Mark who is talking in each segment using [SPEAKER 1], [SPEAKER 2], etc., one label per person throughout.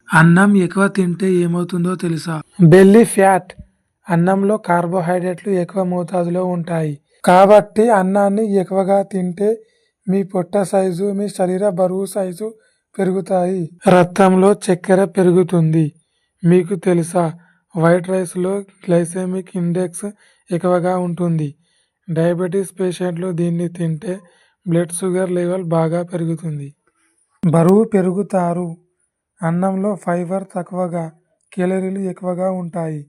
[SPEAKER 1] అన్నం ఎక్కువ తింటే ఏమవుతుందో తెలుసా?
[SPEAKER 2] Belly fat. అన్నంలో కార్బోహైడ్రేట్లు ఎక్కువ మోతాదులో ఉంటాయి. కాబట్టి అన్నాన్ని ఎక్కువగా తింటే మీ పొట్ట సైజు, మీ శరీర బరువు సైజు పెరుగుతాయి. రక్తంలో చక్కెర పెరుగుతుంది. మీకు తెలుసా? వైట్ రైస్లో గ్లైసెమిక్ ఇండెక్స్ ఎక్కువగా ఉంటుంది. డయాబెటీస్ పేషెంట్లు దీన్ని తింటే బ్లడ్ షుగర్ లెవెల్ బాగా పెరుగుతుంది. బరువు పెరుగుతారు. అన్నంలో ఫైబర్ తక్కువగా, కేలరీలు ఎక్కువగా ఉంటాయి.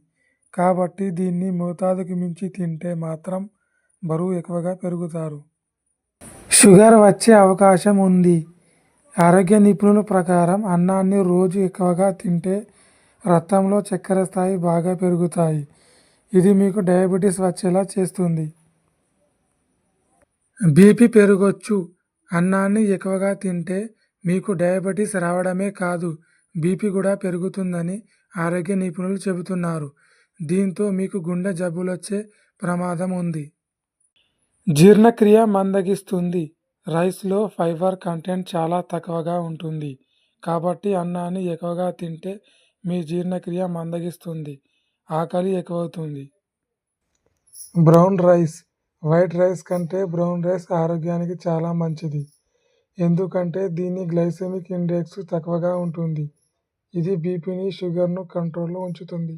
[SPEAKER 2] కాబట్టి దీన్ని మోతాదుకు మించి తింటే మాత్రం బరువు ఎక్కువగా పెరుగుతారు. షుగర్ వచ్చే అవకాశం ఉంది. ఆరోగ్య నిపుణుల ప్రకారం అన్నాన్ని రోజు ఎక్కువగా తింటే రక్తంలో చక్కెర స్థాయి బాగా పెరుగుతాయి. ఇది మీకు డయాబెటీస్ వచ్చేలా చేస్తుంది. బీపీ పెరగొచ్చు. అన్నాన్ని ఎక్కువగా తింటే మీకు డయాబెటీస్ రావడమే కాదు, బీపీ కూడా పెరుగుతుందని ఆరోగ్య నిపుణులు చెబుతున్నారు. దీంతో మీకు గుండె జబ్బులొచ్చే ప్రమాదం ఉంది. జీర్ణక్రియ మందగిస్తుంది. రైస్లో ఫైబర్ కంటెంట్ చాలా తక్కువగా ఉంటుంది. కాబట్టి అన్నాన్ని ఎక్కువగా తింటే మీ జీర్ణక్రియ మందగిస్తుంది, ఆకలి ఎక్కువవుతుంది. Brown rice. వైట్ రైస్ కంటే బ్రౌన్ రైస్ ఆరోగ్యానికి చాలా మంచిది. ఎందుకంటే దీని గ్లైసెమిక్ ఇండెక్స్ తక్కువగా ఉంటుంది. ఇది బీపీని, షుగర్ను కంట్రోల్లో ఉంచుతుంది.